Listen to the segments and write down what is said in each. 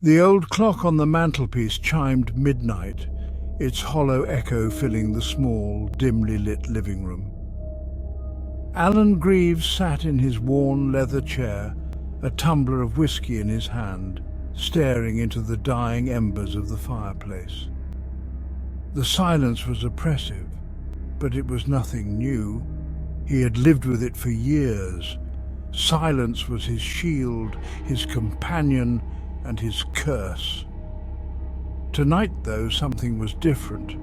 The old clock on the mantelpiece chimed midnight, its hollow echo filling the small, dimly lit living room. Alan Greaves sat in his worn leather chair, a tumbler of whiskey in his hand, staring into the dying embers of the fireplace. The silence was oppressive, but it was nothing new. He had lived with it for years. Silence was his shield, his companion, and his curse. Tonight, though, something was different.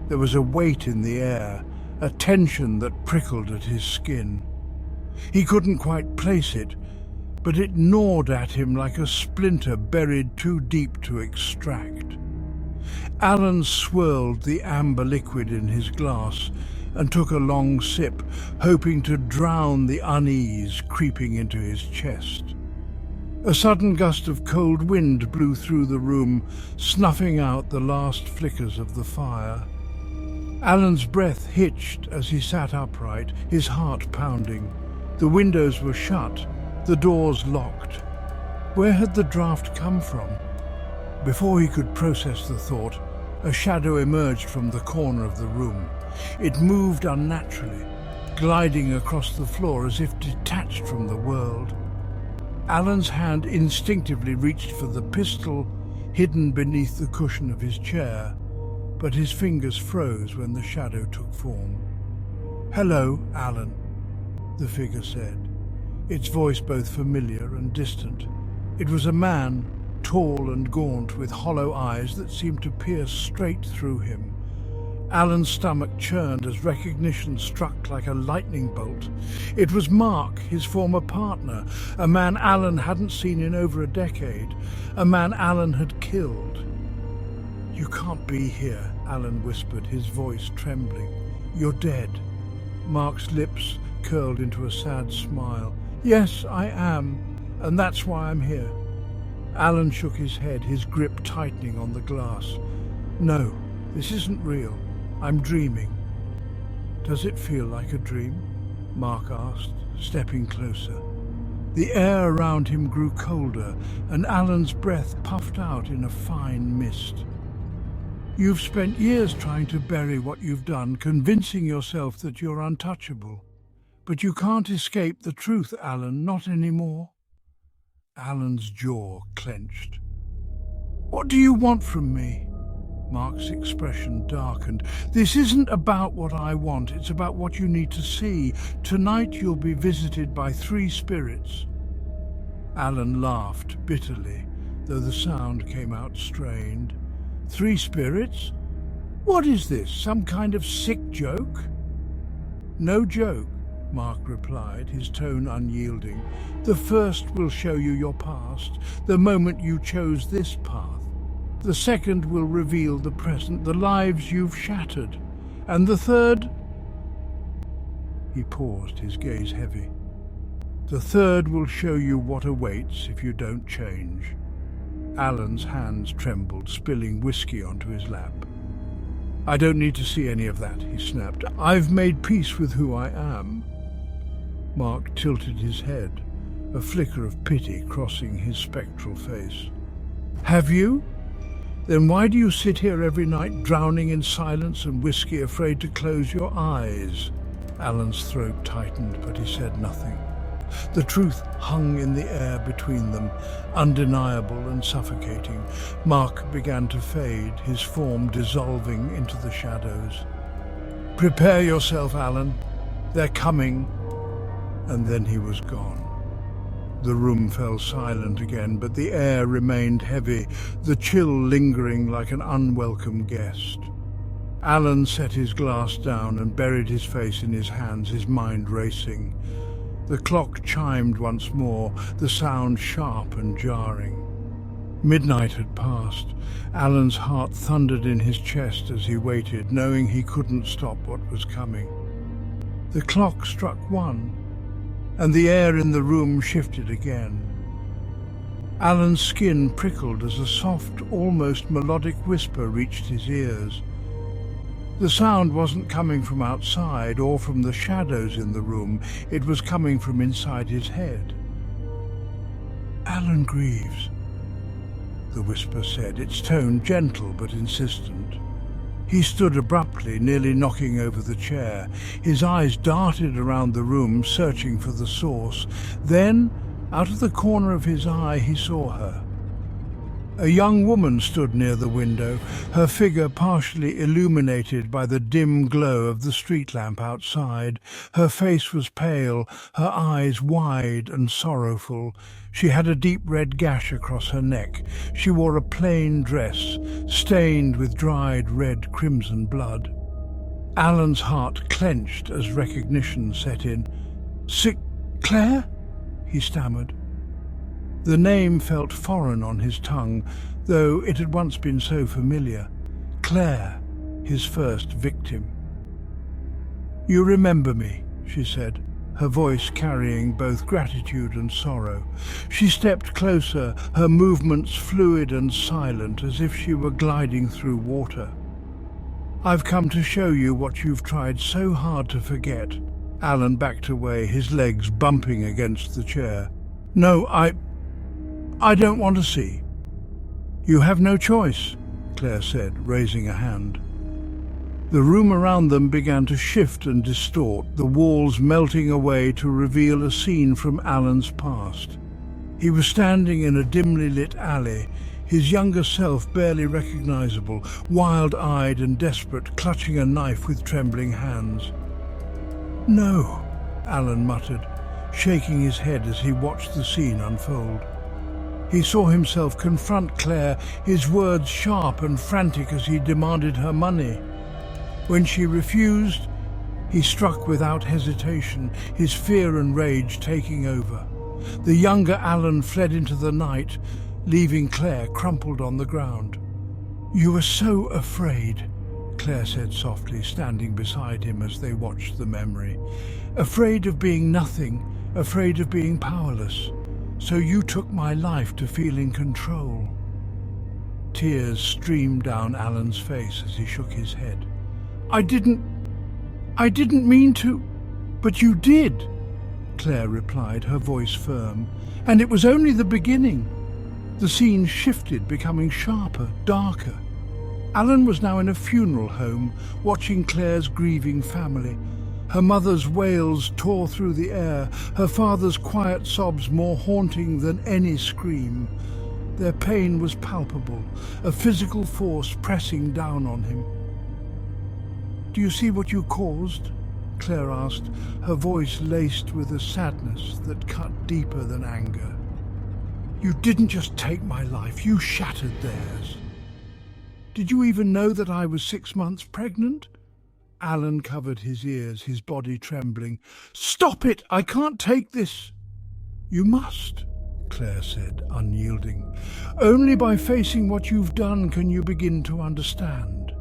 There was a weight in the air, a tension that prickled at his skin. He couldn't quite place it, but it gnawed at him like a splinter buried too deep to extract. Alan swirled the amber liquid in his glass and took a long sip, hoping to drown the unease creeping into his chest. A sudden gust of cold wind blew through the room, snuffing out the last flickers of the fire. Alan's breath hitched as he sat upright, his heart pounding. The windows were shut, the doors locked. Where had the draft come from? Before he could process the thought, a shadow emerged from the corner of the room. It moved unnaturally, gliding across the floor as if detached from the world. Alan's hand instinctively reached for the pistol hidden beneath the cushion of his chair, but his fingers froze when the shadow took form. "Hello, Alan," the figure said, its voice both familiar and distant. It was a man, tall and gaunt, with hollow eyes that seemed to pierce straight through him. Alan's stomach churned as recognition struck like a lightning bolt. It was Mark, his former partner, a man Alan hadn't seen in over a decade, a man Alan had killed. "You can't be here," Alan whispered, his voice trembling. "You're dead." Mark's lips curled into a sad smile. "Yes, I am, and that's why I'm here." Alan shook his head, his grip tightening on the glass. "No, this isn't real. I'm dreaming." "Does it feel like a dream?" Mark asked, stepping closer. The air around him grew colder, and Alan's breath puffed out in a fine mist. "You've spent years trying to bury what you've done, convincing yourself that you're untouchable. But you can't escape the truth, Alan, not anymore." Alan's jaw clenched. "What do you want from me?" Mark's expression darkened. "This isn't about what I want, it's about what you need to see. Tonight you'll be visited by 3 spirits. Alan laughed bitterly, though the sound came out strained. 3 spirits? What is this, some kind of sick joke?" "No joke," Mark replied, his tone unyielding. "The first will show you your past, the moment you chose this path. The second will reveal the present, the lives you've shattered. And the third—" He paused, his gaze heavy. "The third will show you what awaits if you don't change." Alan's hands trembled, spilling whiskey onto his lap. "I don't need to see any of that," he snapped. "I've made peace with who I am." Mark tilted his head, a flicker of pity crossing his spectral face. "Have you? Then why do you sit here every night, drowning in silence and whiskey, afraid to close your eyes?" Alan's throat tightened, but he said nothing. The truth hung in the air between them, undeniable and suffocating. Mark began to fade, his form dissolving into the shadows. "Prepare yourself, Alan. They're coming." And then he was gone. The room fell silent again, but the air remained heavy, the chill lingering like an unwelcome guest. Alan set his glass down and buried his face in his hands, his mind racing. The clock chimed once more, the sound sharp and jarring. Midnight had passed. Alan's heart thundered in his chest as he waited, knowing he couldn't stop what was coming. The clock struck 1, and the air in the room shifted again. Alan's skin prickled as a soft, almost melodic whisper reached his ears. The sound wasn't coming from outside or from the shadows in the room, it was coming from inside his head. "Alan Greaves." the whisper said, its tone gentle but insistent. He stood abruptly, nearly knocking over the chair. His eyes darted around the room, searching for the source. Then, out of the corner of his eye, he saw her. A young woman stood near the window, her figure partially illuminated by the dim glow of the street lamp outside. Her face was pale, her eyes wide and sorrowful. She had a deep red gash across her neck. She wore a plain dress, stained with dried red crimson blood. Alan's heart clenched as recognition set in. Claire? He stammered. The name felt foreign on his tongue, though it had once been so familiar. Claire, his first victim. "You remember me," she said, her voice carrying both gratitude and sorrow. She stepped closer, her movements fluid and silent, as if she were gliding through water. "I've come to show you what you've tried so hard to forget." Alan backed away, his legs bumping against the chair. "No, I don't want to see." "You have no choice," Claire said, raising a hand. The room around them began to shift and distort, the walls melting away to reveal a scene from Alan's past. He was standing in a dimly lit alley, his younger self barely recognizable, wild-eyed and desperate, clutching a knife with trembling hands. "No," Alan muttered, shaking his head as he watched the scene unfold. He saw himself confront Claire, his words sharp and frantic as he demanded her money. When she refused, he struck without hesitation, his fear and rage taking over. The younger Alan fled into the night, leaving Claire crumpled on the ground. "You were so afraid," Claire said softly, standing beside him as they watched the memory. "Afraid of being nothing, afraid of being powerless. So you took my life to feel in control." Tears streamed down Alan's face as he shook his head. I didn't mean to." "But you did," Claire replied, her voice firm. "And it was only the beginning." The scene shifted, becoming sharper, darker. Alan was now in a funeral home, watching Claire's grieving family. Her mother's wails tore through the air, her father's quiet sobs more haunting than any scream. Their pain was palpable, a physical force pressing down on him. "Do you see what you caused?" Claire asked, her voice laced with a sadness that cut deeper than anger. "You didn't just take my life, you shattered theirs." "Did you even know that I was 6 months pregnant?" Alan covered his ears, his body trembling. "Stop it! I can't take this." "You must," Claire said, unyielding. "Only by facing what you've done can you begin to understand."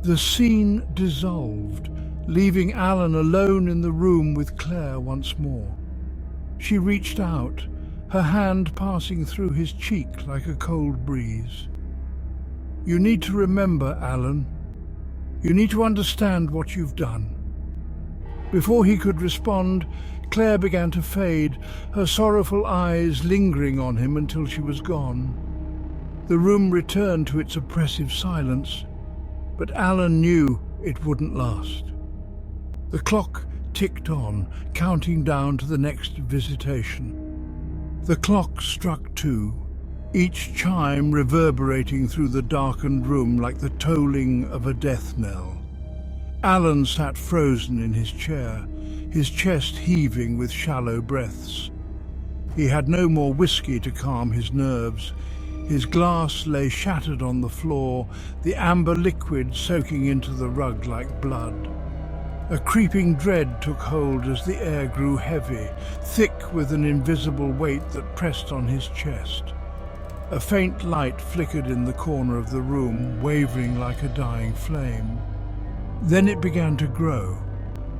The scene dissolved, leaving Alan alone in the room with Claire once more. She reached out, her hand passing through his cheek like a cold breeze. "You need to remember, Alan. You need to understand what you've done." Before he could respond, Claire began to fade, her sorrowful eyes lingering on him until she was gone. The room returned to its oppressive silence, but Alan knew it wouldn't last. The clock ticked on, counting down to the next visitation. The clock struck 2. Each chime reverberating through the darkened room like the tolling of a death knell. Alan sat frozen in his chair, his chest heaving with shallow breaths. He had no more whiskey to calm his nerves. His glass lay shattered on the floor, the amber liquid soaking into the rug like blood. A creeping dread took hold as the air grew heavy, thick with an invisible weight that pressed on his chest. A faint light flickered in the corner of the room, wavering like a dying flame. Then it began to grow,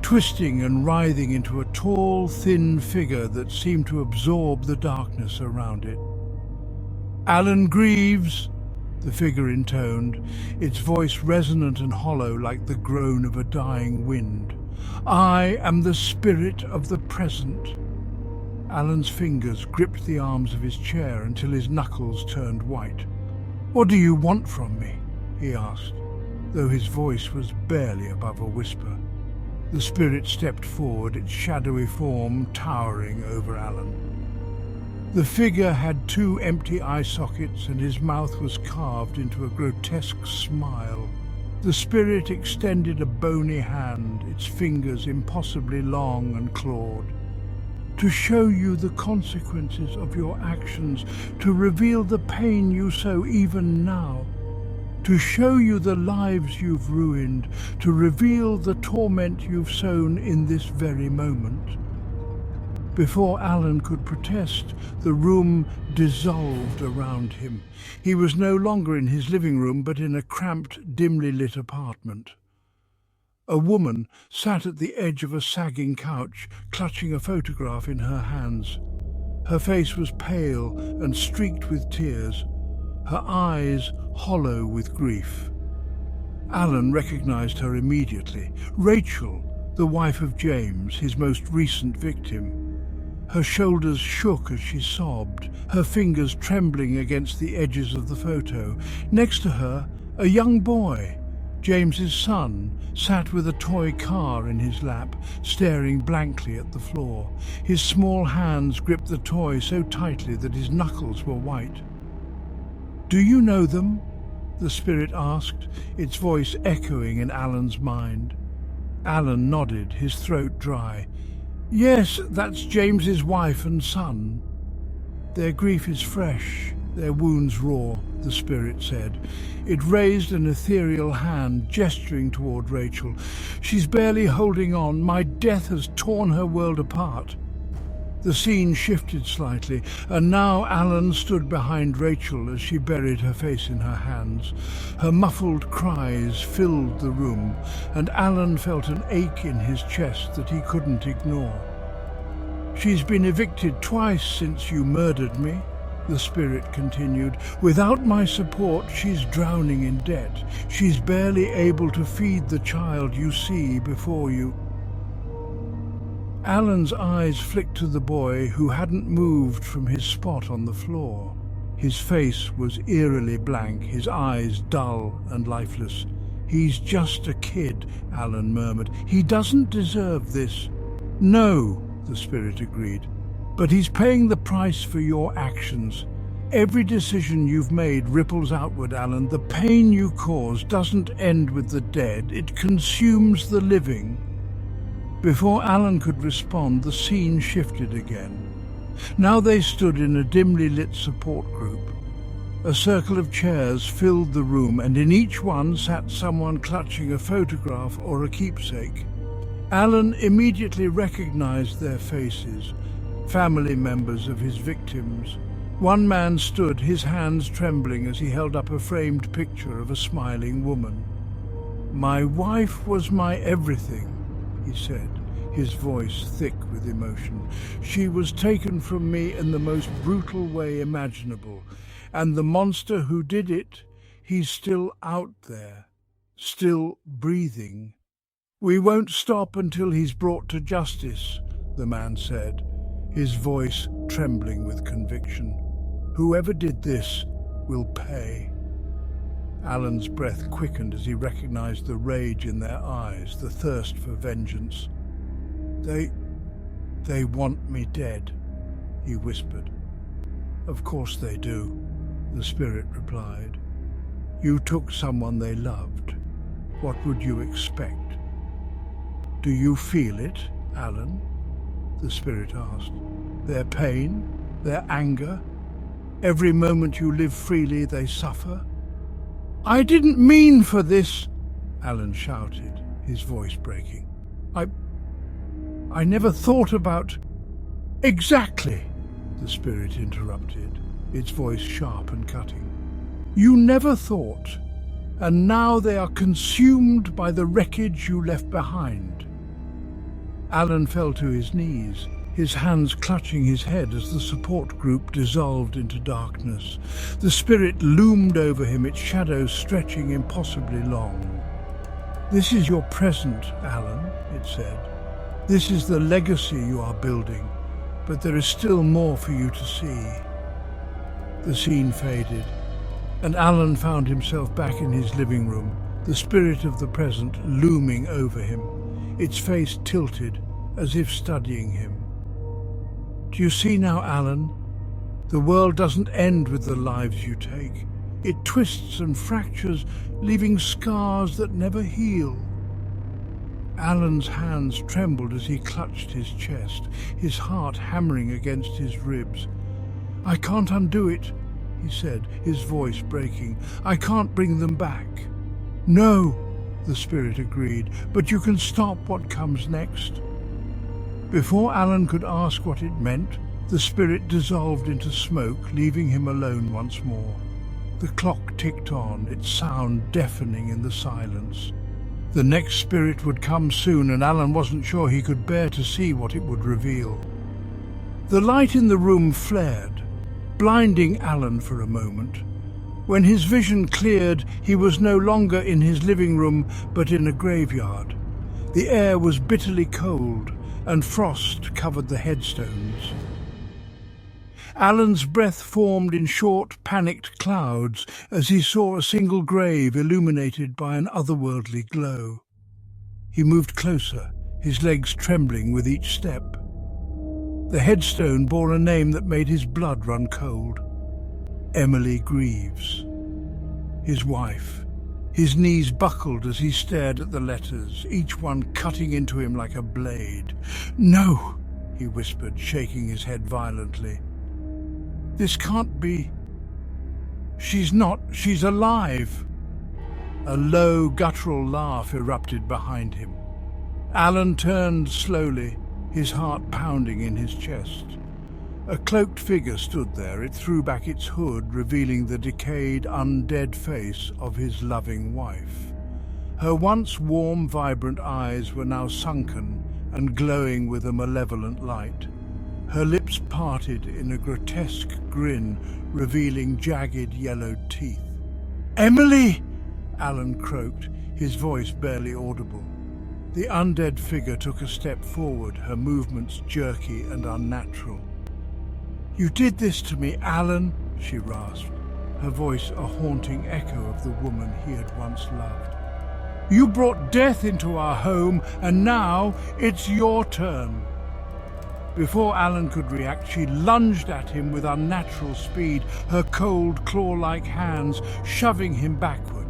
twisting and writhing into a tall, thin figure that seemed to absorb the darkness around it. "Alan Greaves," the figure intoned, its voice resonant and hollow like the groan of a dying wind. "I am the spirit of the present." Alan's fingers gripped the arms of his chair until his knuckles turned white. "What do you want from me?" he asked, though his voice was barely above a whisper. The spirit stepped forward, its shadowy form towering over Alan. The figure had 2 empty eye sockets and his mouth was carved into a grotesque smile. The spirit extended a bony hand, its fingers impossibly long and clawed. "To show you the consequences of your actions, to reveal the pain you sow even now, to show you the lives you've ruined, to reveal the torment you've sown in this very moment." Before Alan could protest, the room dissolved around him. He was no longer in his living room, but in a cramped, dimly lit apartment. A woman sat at the edge of a sagging couch, clutching a photograph in her hands. Her face was pale and streaked with tears, her eyes hollow with grief. Alan recognized her immediately. Rachel, the wife of James, his most recent victim. Her shoulders shook as she sobbed, her fingers trembling against the edges of the photo. Next to her, a young boy, James's son, sat with a toy car in his lap, staring blankly at the floor. His small hands gripped the toy so tightly that his knuckles were white. "Do you know them?" the spirit asked, its voice echoing in Alan's mind. Alan nodded, his throat dry. "Yes, that's James's wife and son. Their grief is fresh, their wounds raw," the spirit said. It raised an ethereal hand, gesturing toward Rachel. "She's barely holding on. My death has torn her world apart." The scene shifted slightly, and now Alan stood behind Rachel as she buried her face in her hands. Her muffled cries filled the room, and Alan felt an ache in his chest that he couldn't ignore. "She's been evicted twice since you murdered me," the spirit continued. "Without my support, she's drowning in debt. She's barely able to feed the child you see before you." Alan's eyes flicked to the boy, who hadn't moved from his spot on the floor. His face was eerily blank, his eyes dull and lifeless. "He's just a kid," Alan murmured. "He doesn't deserve this." "No," the spirit agreed, "but he's paying the price for your actions. Every decision you've made ripples outward, Alan. The pain you cause doesn't end with the dead, it consumes the living." Before Alan could respond, the scene shifted again. Now they stood in a dimly lit support group. A circle of chairs filled the room, and in each one sat someone clutching a photograph or a keepsake. Alan immediately recognized their faces, family members of his victims. One man stood, his hands trembling as he held up a framed picture of a smiling woman. "My wife was my everything," he said, his voice thick with emotion. "She was taken from me in the most brutal way imaginable, and the monster who did it, he's still out there, still breathing. We won't stop until he's brought to justice," the man said, his voice trembling with conviction. "Whoever did this will pay." Alan's breath quickened as he recognized the rage in their eyes, the thirst for vengeance. They want me dead," he whispered. "Of course they do," the spirit replied. "You took someone they loved. What would you expect?" "Do you feel it, Alan?" the spirit asked. "Their pain, their anger? Every moment you live freely, they suffer?" "I didn't mean for this," Alan shouted, his voice breaking. I never thought about—" "Exactly," the spirit interrupted, its voice sharp and cutting. "You never thought, and now they are consumed by the wreckage you left behind." Alan fell to his knees, his hands clutching his head as the support group dissolved into darkness. The spirit loomed over him, its shadow stretching impossibly long. "This is your present, Alan," it said. "This is the legacy you are building. but there is still more for you to see." The scene faded, and Alan found himself back in his living room, the spirit of the present looming over him, its face tilted as if studying him. "Do you see now, Alan? The world doesn't end with the lives you take. It twists and fractures, leaving scars that never heal." Alan's hands trembled as he clutched his chest, his heart hammering against his ribs. "I can't undo it," he said, his voice breaking. "I can't bring them back." "No," the spirit agreed, "but you can stop what comes next." Before Alan could ask what it meant, the spirit dissolved into smoke, leaving him alone once more. The clock ticked on, its sound deafening in the silence. The next spirit would come soon, and Alan wasn't sure he could bear to see what it would reveal. The light in the room flared, blinding Alan for a moment. When his vision cleared, he was no longer in his living room, but in a graveyard. The air was bitterly cold, and frost covered the headstones. Alan's breath formed in short, panicked clouds as he saw a single grave illuminated by an otherworldly glow. He moved closer, his legs trembling with each step. The headstone bore a name that made his blood run cold. Emily Greaves. His wife. His knees buckled as he stared at the letters, each one cutting into him like a blade. "No," he whispered, shaking his head violently. "This can't be. She's alive." A low, guttural laugh erupted behind him. Alan turned slowly, his heart pounding in his chest. A cloaked figure stood there. It threw back its hood, revealing the decayed, undead face of his loving wife. Her once warm, vibrant eyes were now sunken and glowing with a malevolent light. Her lips parted in a grotesque grin, revealing jagged, yellowed teeth. "Emily!" Alan croaked, his voice barely audible. The undead figure took a step forward, her movements jerky and unnatural. "You did this to me, Alan," she rasped, her voice a haunting echo of the woman he had once loved. "You brought death into our home, and now it's your turn." Before Alan could react, she lunged at him with unnatural speed, her cold, claw-like hands shoving him backward.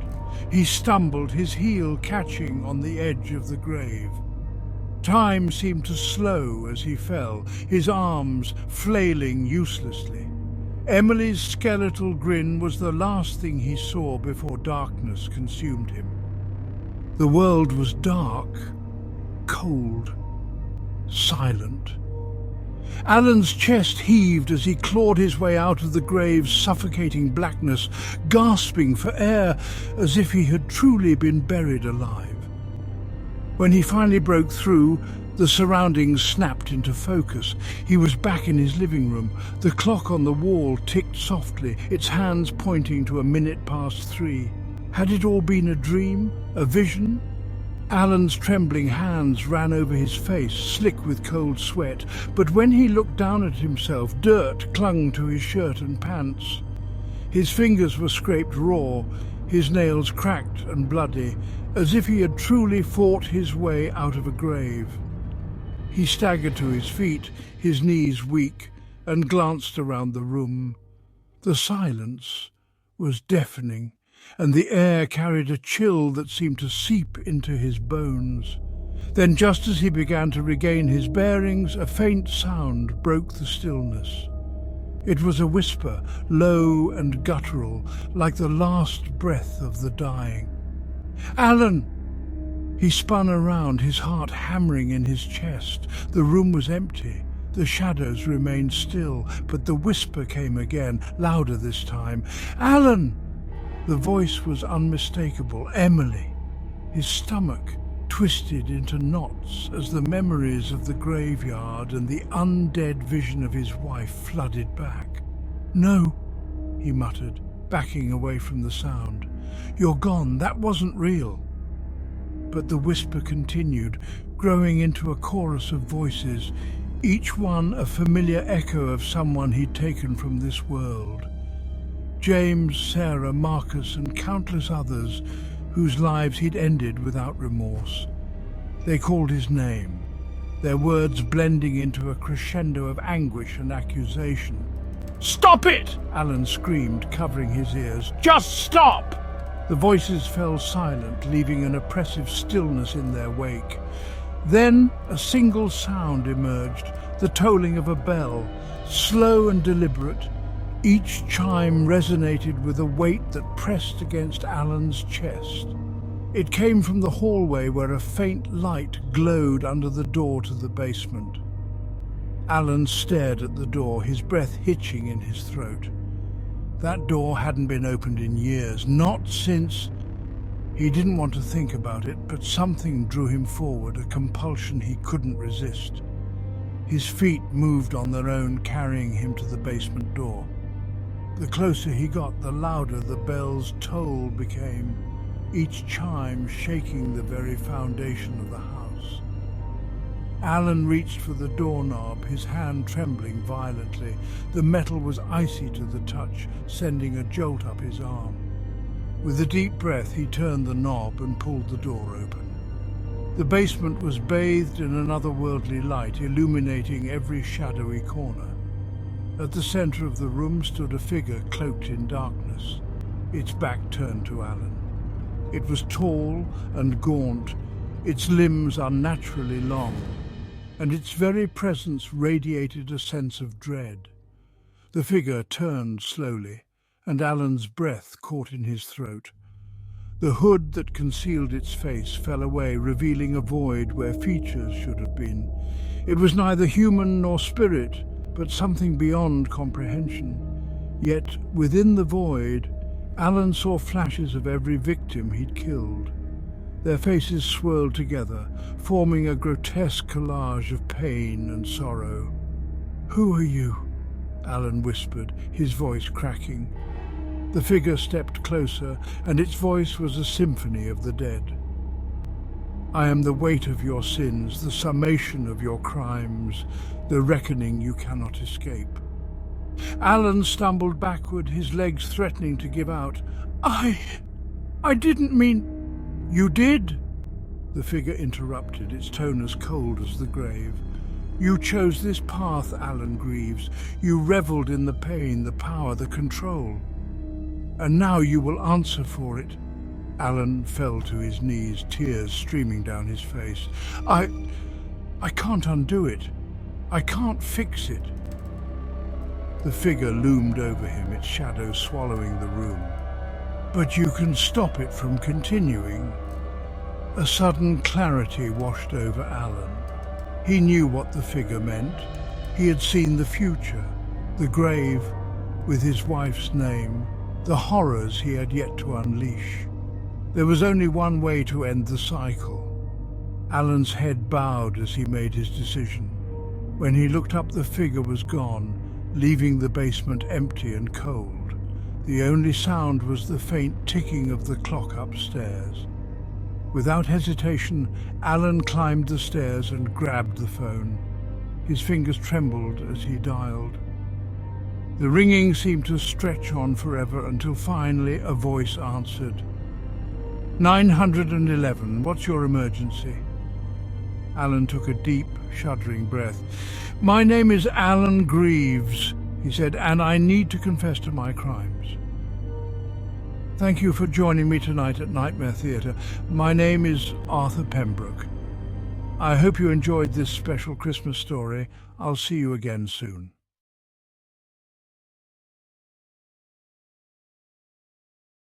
He stumbled, his heel catching on the edge of the grave. Time seemed to slow as he fell, his arms flailing uselessly. Emily's skeletal grin was the last thing he saw before darkness consumed him. The world was dark, cold, silent. Alan's chest heaved as he clawed his way out of the grave's suffocating blackness, gasping for air as if he had truly been buried alive. When he finally broke through, the surroundings snapped into focus. He was back in his living room. The clock on the wall ticked softly, its hands pointing to 3:03. Had it all been a dream, a vision? Alan's trembling hands ran over his face, slick with cold sweat, but when he looked down at himself, dirt clung to his shirt and pants. His fingers were scraped raw, his nails cracked and bloody, as if he had truly fought his way out of a grave. He staggered to his feet, his knees weak, and glanced around the room. The silence was deafening, and the air carried a chill that seemed to seep into his bones. Then, just as he began to regain his bearings, a faint sound broke the stillness. It was a whisper, low and guttural, like the last breath of the dying. "Alan!" He spun around, his heart hammering in his chest. The room was empty. The shadows remained still, but the whisper came again, louder this time. "Alan!" The voice was unmistakable. Emily. His stomach twisted into knots as the memories of the graveyard and the undead vision of his wife flooded back. "No," he muttered, backing away from the sound. "You're gone. That wasn't real." But the whisper continued, growing into a chorus of voices. each one a familiar echo of someone he'd taken from this world. James, Sarah, Marcus, and countless others whose lives he'd ended without remorse. They called his name, their words blending into a crescendo of anguish and accusation. "Stop it!" Alan screamed, covering his ears. "Just stop!" The voices fell silent, leaving an oppressive stillness in their wake. Then a single sound emerged, the tolling of a bell, slow and deliberate. Each chime resonated with a weight that pressed against Alan's chest. It came from the hallway where a faint light glowed under the door to the basement. Alan stared at the door, his breath hitching in his throat. That door hadn't been opened in years, not since... He didn't want to think about it, but something drew him forward, a compulsion he couldn't resist. His feet moved on their own, carrying him to the basement door. The closer he got, the louder the bell's toll became, each chime shaking the very foundation of the house. Alan reached for the doorknob, his hand trembling violently. The metal was icy to the touch, sending a jolt up his arm. With a deep breath, he turned the knob and pulled the door open. The basement was bathed in an otherworldly light, illuminating every shadowy corner. At the center of the room stood a figure cloaked in darkness, its back turned to Alan. It was tall and gaunt, its limbs unnaturally long, and its very presence radiated a sense of dread. The figure turned slowly, and Alan's breath caught in his throat. The hood that concealed its face fell away, revealing a void where features should have been. It was neither human nor spirit, but something beyond comprehension. Yet, within the void, Alan saw flashes of every victim he'd killed. Their faces swirled together, forming a grotesque collage of pain and sorrow. "Who are you?" Alan whispered, his voice cracking. The figure stepped closer, and its voice was a symphony of the dead. "I am the weight of your sins, the summation of your crimes, the reckoning you cannot escape." Alan stumbled backward, his legs threatening to give out. I didn't mean—" "You did," the figure interrupted, its tone as cold as the grave. "You chose this path, Alan Greaves. You revelled in the pain, the power, the control. And now you will answer for it." Alan fell to his knees, tears streaming down his face. I can't undo it. I can't fix it." The figure loomed over him, its shadow swallowing the room. "But you can stop it from continuing." A sudden clarity washed over Alan. He knew what the figure meant. He had seen the future, the grave with his wife's name, the horrors he had yet to unleash. There was only one way to end the cycle. Alan's head bowed as he made his decision. When he looked up, the figure was gone, leaving the basement empty and cold. The only sound was the faint ticking of the clock upstairs. Without hesitation, Alan climbed the stairs and grabbed the phone. His fingers trembled as he dialed. The ringing seemed to stretch on forever until finally a voice answered. 911, what's your emergency?" Alan took a deep, shuddering breath. "My name is Alan Greaves," he said, "and I need to confess to my crimes." "Thank you for joining me tonight at Nightmare Theatre. My name is Arthur Pembroke. I hope you enjoyed this special Christmas story. I'll see you again soon."